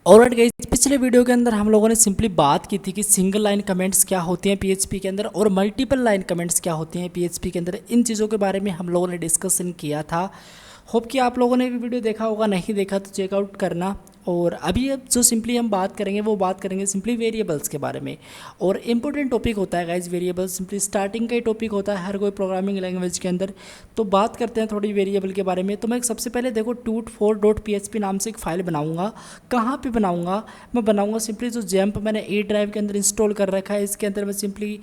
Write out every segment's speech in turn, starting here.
Alright guys, पिछले video के अंदर हम लोगों ने सिंपली बात की थी कि सिंगल लाइन कमेंट्स क्या होते हैं पीएचपी के अंदर और मल्टीपल लाइन कमेंट्स क्या होते हैं पीएचपी के अंदर। इन चीज़ों के बारे में हम लोगों ने डिस्कशन किया था। होप कि आप लोगों ने भी वीडियो देखा होगा, नहीं देखा तो चेकआउट करना। और अभी अब जो सिंपली हम बात करेंगे वो बात करेंगे सिंपली वेरिएबल्स के बारे में। और इम्पोर्टेंट टॉपिक होता है गाइज वेरिएबल्स, सिंपली स्टार्टिंग का ही टॉपिक होता है हर कोई प्रोग्रामिंग लैंग्वेज के अंदर। तो बात करते हैं थोड़ी वेरिएबल के बारे में। तो मैं सबसे पहले देखो tut4.php नाम से एक फ़ाइल बनाऊंगा। कहाँ पे बनाऊंगा? मैं बनाऊंगा सिंपली जो जैम्प मैंने ए ड्राइव के अंदर इंस्टॉल कर रखा है, इसके अंदर मैं सिंपली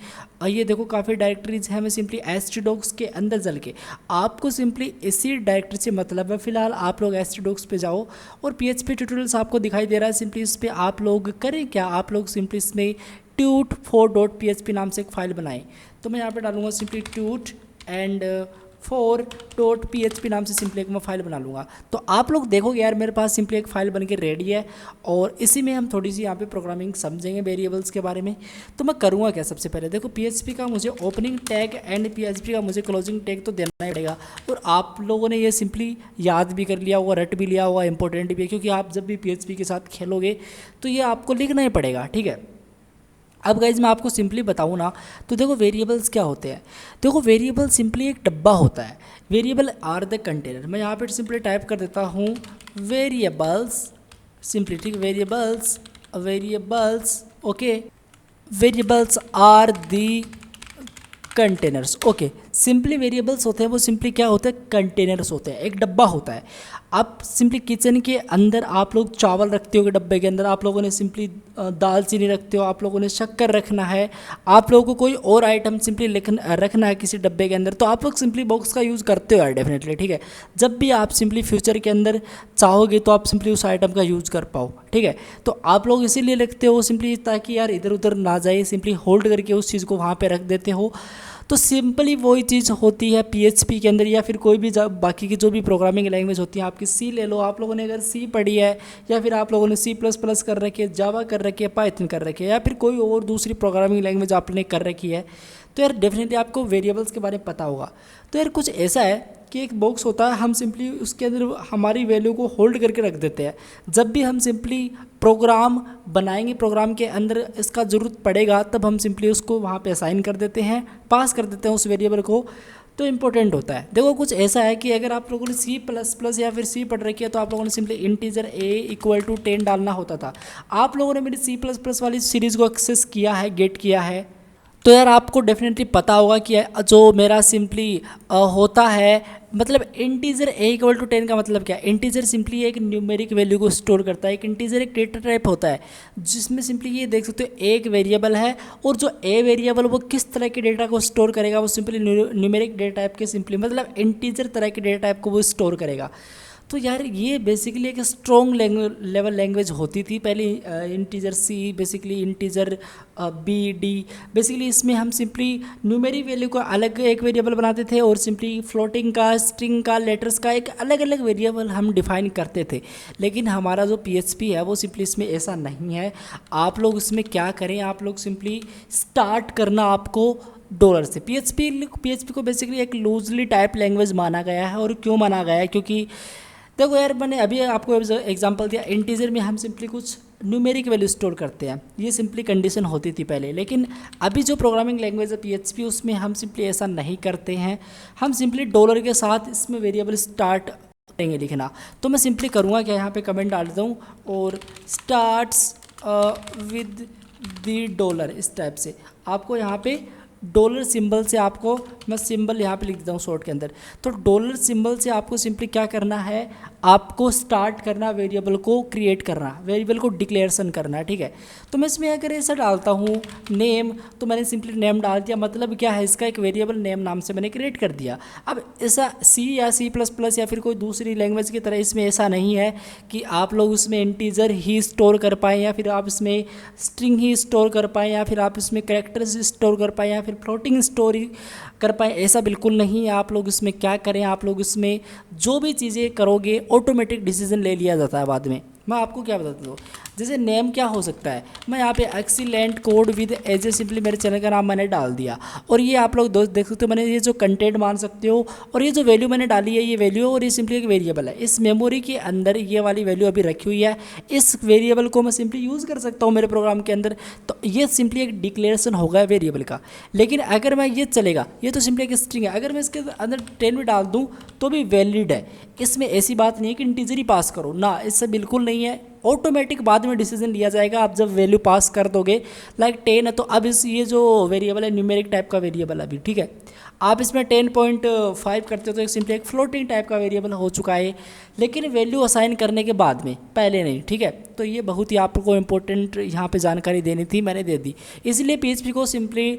ये देखो काफ़ी डायरेक्टरीज हैं। मैं सिंपली htdocs के अंदर चल के आपको सिंपली इसी डायरेक्टरी से मतलब है। फिलहाल आप लोग htdocs पे जाओ और PHP ट्यूटोरियल्स आपको दिखाई दे रहा है। सिंपली इस पर आप लोग करें क्या, आप लोग सिंपली इसमें tut4.php नाम से एक फ़ाइल बनाएं। तो मैं यहाँ पे डालूंगा सिंपली tut4.php नाम से सिंपली एक मैं फ़ाइल बना लूँगा। तो आप लोग देखोगे यार मेरे पास सिंपली एक फ़ाइल बन के रेडी है और इसी में हम थोड़ी सी यहाँ पे प्रोग्रामिंग समझेंगे वेरिएबल्स के बारे में। तो मैं करूँगा क्या, सबसे पहले देखो PHP का मुझे ओपनिंग टैग एंड PHP का मुझे क्लोजिंग टैग तो देना ही पड़ेगा। और आप लोगों ने ये सिंपली याद भी कर लिया होगा, रट भी लिया होगा, इंपॉर्टेंट भी है, क्योंकि आप जब भी PHP के साथ खेलोगे तो ये आपको लिखना ही पड़ेगा, ठीक है। अब गाइज मैं आपको सिंपली बताऊँ ना, तो देखो वेरिएबल्स क्या होते हैं। देखो वेरिएबल सिंपली एक डब्बा होता है। Variable are the container. मैं यहाँ पे सिंपली टाइप कर देता हूँ वेरिएबल्स सिंपली, ठीक, variables variables okay, variables are the containers. Okay, simply variables होते हैं वो सिंपली क्या होते हैं, कंटेनर्स होते हैं, एक डब्बा होता है। आप सिंपली किचन के अंदर आप लोग चावल रखते हो डब्बे के अंदर, आप लोगों ने सिंपली दाल चीनी रखते हो, आप लोगों ने शक्कर रखना है, आप लोगों को कोई और आइटम सिंपली रखना है किसी डब्बे के अंदर, तो आप लोग सिंपली बॉक्स का यूज़ करते हो यार डेफिनेटली, ठीक है। जब भी आप सिंपली फ्यूचर के अंदर चाहोगे तो आप सिंपली उस आइटम का यूज़ कर पाओ, ठीक है। तो आप लोग इसीलिए रखते हो सिंपली ताकि यार इधर उधर ना जाए, सिंपली होल्ड करके उस चीज़ को वहाँ पर रख देते हो। तो सिंपली वही चीज़ होती है PHP के अंदर या फिर कोई भी बाकी की जो भी प्रोग्रामिंग लैंग्वेज होती है। आपकी सी ले लो, आप लोगों ने अगर सी पढ़ी है या फिर आप लोगों ने C++ कर रखी है, जावा कर रखी है, पाइथन कर रखी है या फिर कोई और दूसरी प्रोग्रामिंग लैंग्वेज आपने कर रखी है, तो यार डेफिनेटली आपको वेरिएबल्स के बारे में पता होगा। तो यार कुछ ऐसा है कि एक बॉक्स होता है, हम सिंपली उसके अंदर हमारी वैल्यू को होल्ड करके रख देते हैं। जब भी हम सिंपली प्रोग्राम बनाएंगे, प्रोग्राम के अंदर इसका ज़रूरत पड़ेगा, तब हम सिंपली उसको वहाँ पे असाइन कर देते हैं, पास कर देते हैं उस वेरिएबल को। तो इम्पोर्टेंट होता है। देखो कुछ ऐसा है कि अगर आप लोगों ने C++ या फिर सी पढ़ रखी है तो आप लोगों ने सिंपली इंटीजर a = 10 डालना होता था। आप लोगों ने मेरी C++ वाली सीरीज़ को एक्सेस किया है, गेट किया है, तो यार आपको डेफिनेटली पता होगा कि जो मेरा सिंपली होता है, मतलब इंटीजर a = 10 का मतलब क्या है। इंटीजर सिंपली एक न्यूमेरिक वैल्यू को स्टोर करता है। एक इंटीजर एक डेटा टाइप होता है जिसमें सिंपली ये देख सकते हो एक वेरिएबल है, और जो a वेरिएबल वो किस तरह के डेटा को स्टोर करेगा, वो सिंपली न्यूमेरिक डेटा टाइप के सिंपली मतलब इंटीजर तरह के डेटा टाइप को वो स्टोर करेगा। तो यार ये बेसिकली एक स्ट्रॉन्ग लेवल लैंग्वेज होती थी पहले। Integer C, basically integer B, D, basically इसमें हम सिंपली न्यूमेरिक वैल्यू को अलग एक वेरिएबल बनाते थे और सिंपली फ्लोटिंग का, स्ट्रिंग का, लेटर्स का एक अलग अलग वेरिएबल हम डिफाइन करते थे। लेकिन हमारा जो PHP है वो सिंपली इसमें ऐसा नहीं है। आप लोग इसमें क्या करें, आप लोग सिंपली स्टार्ट करना आपको डॉलर से। PHP को बेसिकली एक लूजली टाइप लैंग्वेज माना गया है। और क्यों माना गया है, क्योंकि देखो यार मैंने अभी आपको एग्जांपल दिया, इंटीजर में हम सिंपली कुछ न्यूमेरिक वैल्यू स्टोर करते हैं, ये सिंपली कंडीशन होती थी पहले। लेकिन अभी जो प्रोग्रामिंग लैंग्वेज है PHP, उसमें हम सिंपली ऐसा नहीं करते हैं। हम सिंपली डॉलर के साथ इसमें वेरिएबल स्टार्ट करेंगे लिखना। तो मैं सिंपली करूँगा क्या, यहाँ पे कमेंट डाल देता हूँ और स्टार्ट्स विद द डॉलर, इस टाइप से आपको यहाँ पे डॉलर सिंबल से आपको, मैं सिंबल यहाँ पे लिख देता हूँ शॉर्ट के अंदर। तो डॉलर सिंबल से आपको सिंपली क्या करना है, आपको स्टार्ट करना, वेरिएबल को क्रिएट करना, वेरिएबल को डिक्लेरेशन करना है, ठीक है। तो मैं इसमें अगर ऐसा डालता हूँ नेम, तो मैंने सिंपली नेम डाल दिया। मतलब क्या है, इसका एक वेरिएबल नेम नाम से मैंने क्रिएट कर दिया। अब ऐसा C या C++ या फिर कोई दूसरी लैंग्वेज की तरह इसमें ऐसा नहीं है कि आप लोग उसमें इंटीजर ही स्टोर कर पाएँ या फिर आप इसमें स्ट्रिंग ही स्टोर कर पाएँ या फिर आप इसमें कैरेक्टर्स स्टोर कर पाएँ या फिर फ्लोटिंग स्टोरी कर पाए, ऐसा बिल्कुल नहीं है। आप लोग इसमें क्या करें, आप लोग इसमें जो भी चीज़ें करोगे ऑटोमेटिक डिसीजन ले लिया जाता है बाद में। मैं आपको क्या बताता हूँ, जैसे नेम क्या हो सकता है, मैं यहाँ पे excellent code with age simply मेरे चैनल का नाम मैंने डाल दिया, और ये आप लोग दोस्त देख सकते हो मैंने ये जो कंटेंट मान सकते हो, और ये जो वैल्यू मैंने डाली है ये वैल्यू, और ये सिंपली एक वेरिएबल है, इस मेमोरी के अंदर ये वाली वैल्यू अभी रखी हुई है, इस वेरिएबल को मैं सिंपली यूज़ कर सकता हूँ मेरे प्रोग्राम के अंदर। तो ये सिंपली एक डिक्लेरेशन होगा वेरिएबल का। लेकिन अगर मैं ये चलेगा, ये तो सिंपली एक स्ट्रिंग है, अगर मैं इसके अंदर 10 भी डाल दूँ तो भी वैलिड है। इसमें ऐसी बात नहीं है कि इंटीजर ही पास करो ना, इससे बिल्कुल नहीं है। ऑटोमेटिक बाद में डिसीजन लिया जाएगा आप जब वैल्यू पास कर दोगे। लाइक 10 है तो अब इस ये जो वेरिएबल है न्यूमेरिक टाइप का वेरिएबल अभी, ठीक है। आप इसमें 10.5 करते हो तो एक सिंपली एक फ्लोटिंग टाइप का वेरिएबल हो चुका है, लेकिन वैल्यू असाइन करने के बाद में, पहले नहीं, ठीक है। तो ये बहुत ही आपको इंपॉर्टेंट यहाँ पे जानकारी देनी थी, मैंने दे दी। इसलिए PHP को सिंपली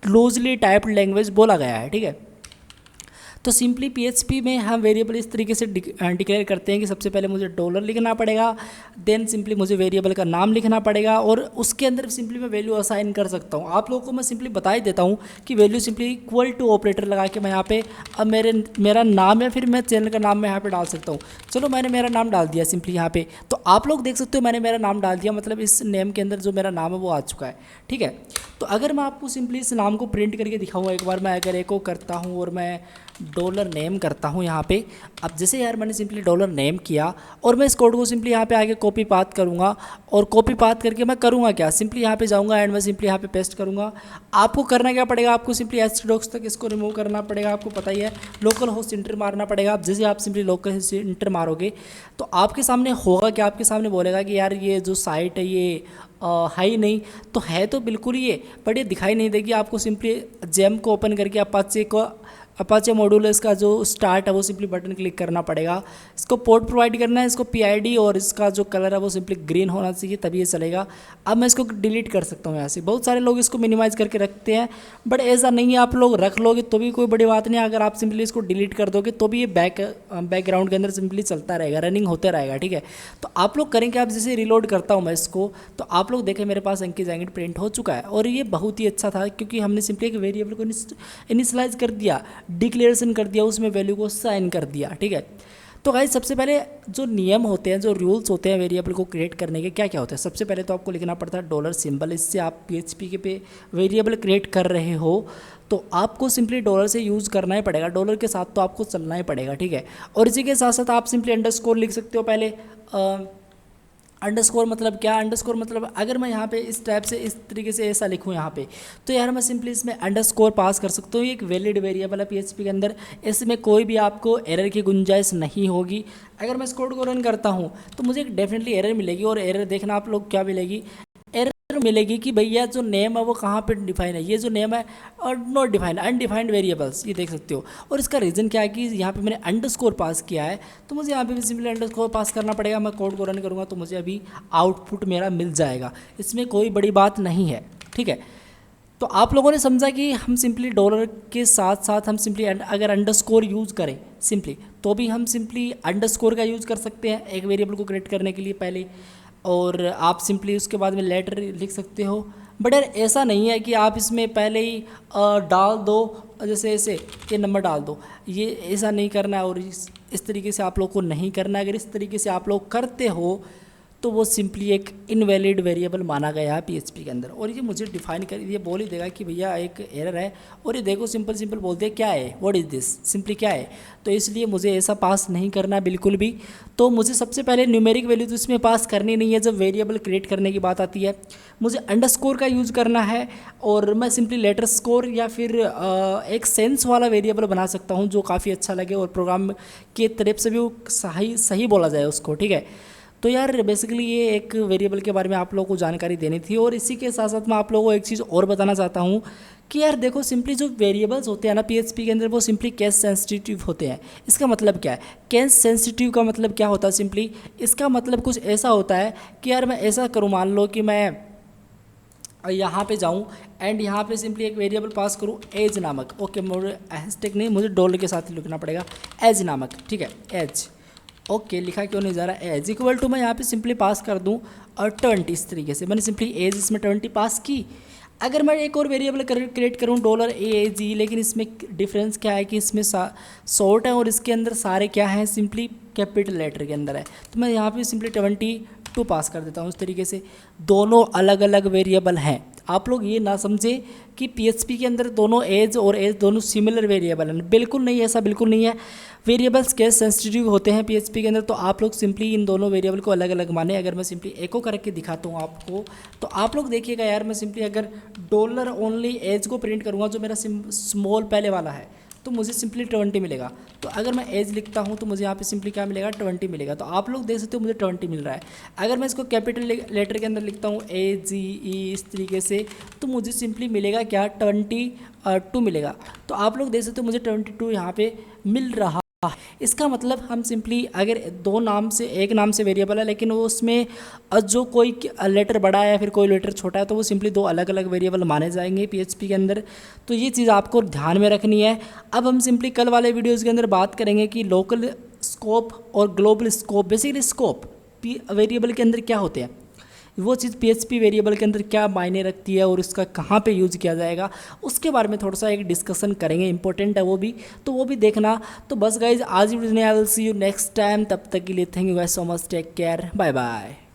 लूजली टाइप्ड लैंग्वेज बोला गया है, ठीक है। तो सिंपली PHP में हम वेरिएबल इस तरीके से डिक्लेयर करते हैं कि सबसे पहले मुझे डॉलर लिखना पड़ेगा, देन सिंपली मुझे वेरिएबल का नाम लिखना पड़ेगा, और उसके अंदर सिंपली मैं वैल्यू असाइन कर सकता हूँ। आप लोगों को मैं सिंपली बता ही देता हूँ कि value simply equal to operator लगा के मैं यहाँ पे अब मेरा नाम या फिर मैं चैनल का नाम मैं यहाँ पे डाल सकता हूँ। चलो मैंने मेरा नाम डाल दिया सिंपली यहाँ पे, तो आप लोग देख सकते हो मैंने मेरा नाम डाल दिया, मतलब इस नेम के अंदर जो मेरा नाम है वो आ चुका है, ठीक है। तो अगर मैं आपको सिंपली इस नाम को प्रिंट करके दिखाऊंगा एक बार, मैं अगर एको करता हूँ और मैं डॉलर नेम करता हूँ यहाँ पे, अब जैसे यार मैंने सिंपली डॉलर नेम किया और मैं इस कोड को सिंपली यहाँ पे आगे कॉपी पाथ करूँगा, और कॉपी पाथ करके मैं करूँगा क्या, सिंपली यहाँ पे जाऊँगा एंड मैं सिंपली यहाँ पे पेस्ट करूँगा। आपको करना क्या पड़ेगा, आपको सिंपली htdocs तक इसको रिमूव करना पड़ेगा, आपको पता ही है लोकल होस्ट इंटर मारना पड़ेगा। अब जैसे आप सिंपली लोकल होस्ट इंटर मारोगे तो आपके सामने होगा क्या, आपके सामने बोलेगा कि यार ये जो साइट है ये है ही नहीं, तो है तो बिल्कुल ही है बट ये दिखाई नहीं देगी। आपको सिंपली जेम को ओपन करके अपाचे मॉड्यूल इसका जो स्टार्ट है वो सिंपली बटन क्लिक करना पड़ेगा, इसको पोर्ट प्रोवाइड करना है, इसको PID और इसका जो कलर है वो सिंपली ग्रीन होना चाहिए तभी ये चलेगा। अब मैं इसको डिलीट कर सकता हूँ यहाँ से। बहुत सारे लोग इसको मिनिमाइज़ करके रखते हैं बट ऐसा नहीं है, आप लोग रख लोगे तो भी कोई बड़ी बात नहीं है। अगर आप सिंपली इसको डिलीट कर दोगे तो भी ये बैकग्राउंड के अंदर सिंपली चलता रहेगा, रनिंग होता रहेगा, ठीक है। तो आप लोग करेंगे, आप जैसे रिलोड करता हूँ मैं इसको तो आप लोग देखें मेरे पास अंकी जैंगिट प्रिंट हो चुका है, और ये बहुत ही अच्छा था क्योंकि हमने सिंपली एक वेरिएबल को इनिशियलाइज कर दिया, डिक्लेरेशन कर दिया, उसमें वैल्यू को साइन कर दिया, ठीक है। तो गाइस सबसे पहले जो नियम होते हैं, जो रूल्स होते हैं वेरिएबल को क्रिएट करने के, क्या क्या होते हैं। सबसे पहले तो आपको लिखना पड़ता है डॉलर सिंबल। इससे आप PHP के पे वेरिएबल क्रिएट कर रहे हो तो आपको सिंपली डॉलर से यूज़ करना ही पड़ेगा, डॉलर के साथ तो आपको चलना ही पड़ेगा, ठीक है। और इसी के साथ साथ आप सिंपली अंडरस्कोर लिख सकते हो पहले। अंडरस्कोर मतलब क्या, अंडरस्कोर मतलब अगर मैं यहाँ पे इस टाइप से इस तरीके से ऐसा लिखूँ यहाँ पे तो यार मैं सिंपली इसमें अंडरस्कोर पास कर सकता हूँ। ये एक वैलिड वेरिएबल है PHP के अंदर, इसमें कोई भी आपको एरर की गुंजाइश नहीं होगी। अगर मैं इस कोड को रन करता हूँ तो मुझे डेफिनेटली एरर मिलेगी, और एरर देखना आप लोग क्या मिलेगी, एरर मिलेगी कि भैया जो नेम है वो कहाँ पे डिफाइन है, ये जो नेम है और नॉट डिफाइंड, अनडिफाइंड वेरिएबल्स, ये देख सकते हो। और इसका रीज़न क्या है कि यहाँ पे मैंने अंडरस्कोर पास किया है तो मुझे यहाँ पे भी सिंपली अंडरस्कोर पास करना पड़ेगा। मैं कोड को रन करूँगा तो मुझे अभी आउटपुट मेरा मिल जाएगा, इसमें कोई बड़ी बात नहीं है, ठीक है। तो आप लोगों ने समझा कि हम सिंपली डॉलर के साथ साथ हम सिंपली अगर अंडरस्कोर यूज़ करें सिंपली तो भी हम सिंपली अंडरस्कोर का यूज़ कर सकते हैं एक वेरिएबल को क्रिएट करने के लिए पहले, और आप सिंपली उसके बाद में लेटर लिख सकते हो। बट यार ऐसा नहीं है कि आप इसमें पहले ही डाल दो, जैसे ऐसे ये नंबर डाल दो, ये ऐसा नहीं करना है, और इस तरीके से आप लोग को नहीं करना है। अगर इस तरीके से आप लोग करते हो तो वो सिंपली एक इनवैलिड वेरिएबल माना गया है PHP के अंदर, और ये मुझे डिफाइन कर ये बोल ही देगा कि भैया एक एरर है, और ये देखो सिंपल बोल दिया क्या है, व्हाट इज़ दिस, सिंपली क्या है। तो इसलिए मुझे ऐसा पास नहीं करना बिल्कुल भी। तो मुझे सबसे पहले न्यूमेरिक वैल्यू तो इसमें पास करनी नहीं है। जब वेरिएबल क्रिएट करने की बात आती है मुझे अंडरस्कोर का यूज़ करना है, और मैं सिंपली लेटर स्कोर या फिर एक सेंस वाला वेरिएबल बना सकता हूँ जो काफ़ी अच्छा लगे और प्रोग्राम के तरफ से भी वो सही बोला जाए उसको, ठीक है। तो यार बेसिकली ये एक वेरिएबल के बारे में आप लोगों को जानकारी देनी थी। और इसी के साथ साथ मैं आप लोगों को एक चीज़ और बताना चाहता हूँ कि यार देखो सिंपली जो वेरिएबल्स होते हैं ना PHP के अंदर वो सिंपली केस सेंसिटिव होते हैं। इसका मतलब क्या है, केस सेंसिटिव का मतलब क्या होता है, सिंपली इसका मतलब कुछ ऐसा होता है कि यार मैं ऐसा करूँ, मान लो कि मैं यहाँ पे जाऊँ एंड यहाँ पे सिंपली एक वेरिएबल पास करूँ एज नामक, ओके मुझे हैशटैग नहीं, मुझे डॉलर के साथ ही लिखना पड़ेगा एज नामक, ठीक है एज, ओके लिखा क्यों नहीं जा रहा, एज इक्वल टू मैं यहाँ पे सिंपली पास कर दूँ और 20, इस तरीके से मैंने सिंपली एज इसमें 20 पास की। अगर मैं एक और वेरिएबल क्रिएट करूँ $AG, लेकिन इसमें डिफरेंस क्या है कि इसमें शॉर्ट है और इसके अंदर सारे क्या हैं सिंपली कैपिटल लेटर के अंदर है, तो मैं यहाँ पे सिंपली टू पास कर देता हूँ। इस तरीके से दोनों अलग अलग वेरिएबल हैं। आप लोग ये ना समझे कि पीएचपी के अंदर दोनों एज और एज दोनों सिमिलर वेरिएबल हैं, बिल्कुल नहीं, ऐसा बिल्कुल नहीं है। वेरिएबल्स केस सेंसिटिव होते हैं पीएचपी के अंदर, तो आप लोग सिंपली इन दोनों वेरिएबल को अलग अलग माने। अगर मैं सिंपली एको करके दिखाता हूँ आपको, तो आप लोग देखिएगा यार, मैं सिंपली अगर डॉलर ओनली एज को प्रिंट करूँगा, जो मेरा स्मॉल पहले वाला है, तो मुझे सिंपली 20 मिलेगा। तो अगर मैं एज लिखता हूँ तो मुझे यहाँ पे सिंपली क्या मिलेगा, 20 मिलेगा। तो आप लोग देख सकते हो मुझे 20 मिल रहा है। अगर मैं इसको कैपिटल लेटर के अंदर लिखता हूँ AGE इस तरीके से, तो मुझे सिंपली मिलेगा क्या, 22 मिलेगा। तो आप लोग देख सकते हो मुझे 22 यहाँ पे मिल रहा। इसका मतलब हम सिंपली अगर दो नाम से, एक नाम से वेरिएबल है लेकिन वो उसमें जो कोई लेटर बड़ा है या फिर कोई लेटर छोटा है, तो वो सिंपली दो अलग अलग वेरिएबल माने जाएंगे पीएचपी के अंदर। तो ये चीज़ आपको ध्यान में रखनी है। अब हम सिंपली कल वाले वीडियोज़ के अंदर बात करेंगे कि लोकल स्कोप और global scope, basically scope variable के अंदर क्या होते हैं, वो चीज़ पीएचपी वेरिएबल के अंदर क्या मायने रखती है और इसका कहाँ पे यूज़ किया जाएगा, उसके बारे में थोड़ा सा एक डिस्कशन करेंगे, इंपॉर्टेंट है वो भी, तो वो भी देखना। तो बस गाइज आज वीडियो में, I will see you next time. तब तक के लिए thank you guys so much, take care, bye bye.